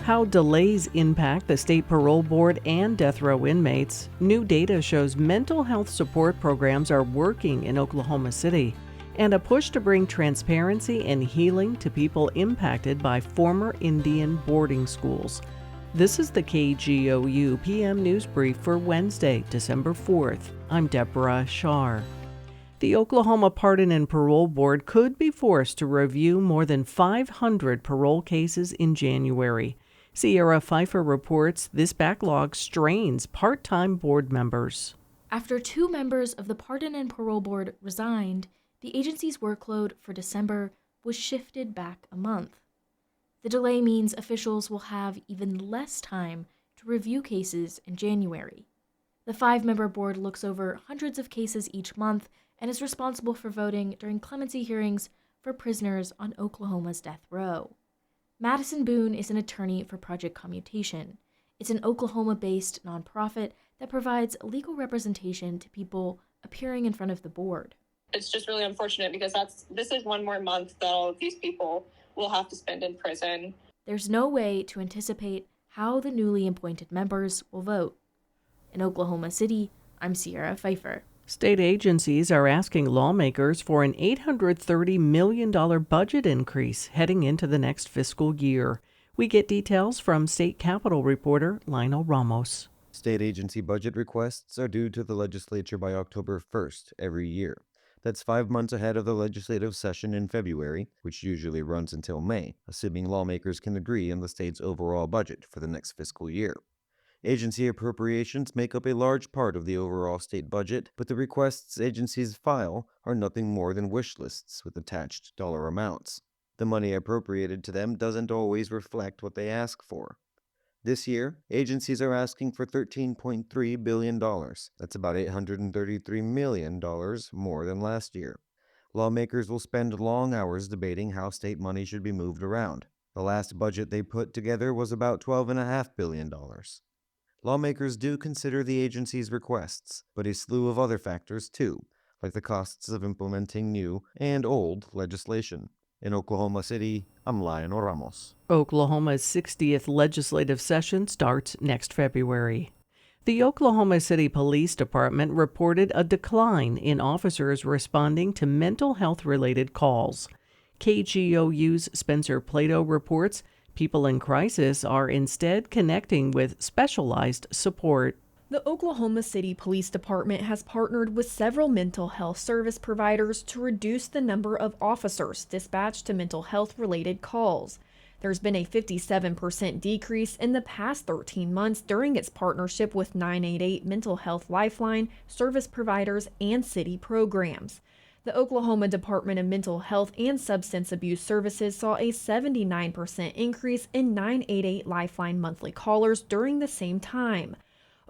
How delays impact the state parole board and death row inmates. New data shows mental health support programs are working in Oklahoma City. And a push to bring transparency and healing to people impacted by former Indian boarding schools. This is the KGOU PM News Brief for Wednesday, December 4th. I'm Deborah Shar. The Oklahoma Pardon and Parole Board could be forced to review more than 500 parole cases in January. Sierra Pfeiffer reports this backlog strains part-time board members. After 2 members of the Pardon and Parole Board resigned, the agency's workload for December was shifted back a month. The delay means officials will have even less time to review cases in January. The 5-member board looks over hundreds of cases each month and is responsible for voting during clemency hearings for prisoners on Oklahoma's death row. Madison Boone is an attorney for Project Commutation. It's an Oklahoma-based nonprofit that provides legal representation to people appearing in front of the board. It's just really unfortunate because this is one more month that all of these people will have to spend in prison. There's no way to anticipate how the newly appointed members will vote. In Oklahoma City, I'm Sierra Pfeiffer. State agencies are asking lawmakers for an $830 million budget increase heading into the next fiscal year. We get details from State Capitol reporter Lionel Ramos. State agency budget requests are due to the legislature by October 1st every year. That's 5 months ahead of the legislative session in February, which usually runs until May, assuming lawmakers can agree on the state's overall budget for the next fiscal year. Agency appropriations make up a large part of the overall state budget, but the requests agencies file are nothing more than wish lists with attached dollar amounts. The money appropriated to them doesn't always reflect what they ask for. This year, agencies are asking for $13.3 billion. That's about $833 million more than last year. Lawmakers will spend long hours debating how state money should be moved around. The last budget they put together was about $12.5 billion. Lawmakers do consider the agency's requests, but a slew of other factors too, like the costs of implementing new and old legislation. In Oklahoma City, I'm Lionel Ramos. Oklahoma's 60th legislative session starts next February. The Oklahoma City Police Department reported a decline in officers responding to mental health-related calls. KGOU's Spencer Plato reports people in crisis are instead connecting with specialized support. The Oklahoma City Police Department has partnered with several mental health service providers to reduce the number of officers dispatched to mental health-related calls. There's been a 57% decrease in the past 13 months during its partnership with 988 Mental Health Lifeline, service providers, and city programs. The Oklahoma Department of Mental Health and Substance Abuse Services saw a 79% increase in 988 Lifeline monthly callers during the same time.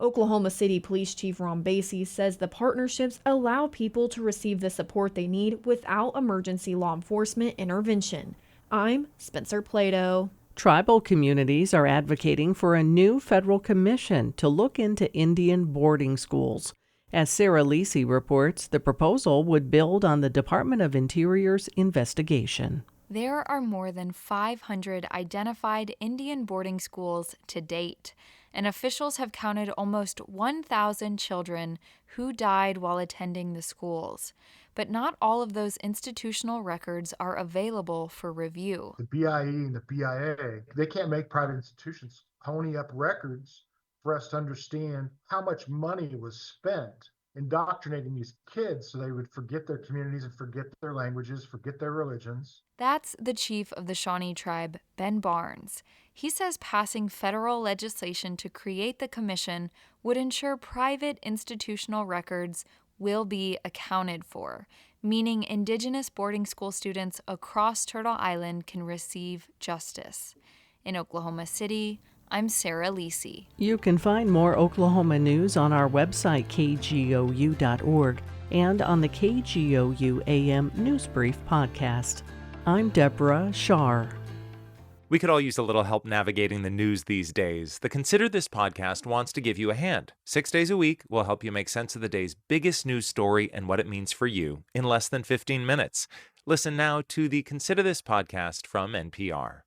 Oklahoma City Police Chief Ron Basie says the partnerships allow people to receive the support they need without emergency law enforcement intervention. I'm Spencer Plato. Tribal communities are advocating for a new federal commission to look into Indian boarding schools. As Sarah Lisi reports, the proposal would build on the Department of Interior's investigation. There are more than 500 identified Indian boarding schools to date, and officials have counted almost 1,000 children who died while attending the schools. But not all of those institutional records are available for review. The BIE and the BIA, they can't make private institutions pony up records for us to understand how much money was spent indoctrinating these kids so they would forget their communities and forget their languages, forget their religions. That's the chief of the Shawnee tribe, Ben Barnes. He says passing federal legislation to create the commission would ensure private institutional records will be accounted for, meaning Indigenous boarding school students across Turtle Island can receive justice. In Oklahoma City, I'm Sarah Lisi. You can find more Oklahoma news on our website, kgou.org, and on the KGOU AM NewsBrief podcast. I'm Deborah Shar. We could all use a little help navigating the news these days. The Consider This podcast wants to give you a hand. 6 days a week, we'll help you make sense of the day's biggest news story and what it means for you in less than 15 minutes. Listen now to the Consider This podcast from NPR.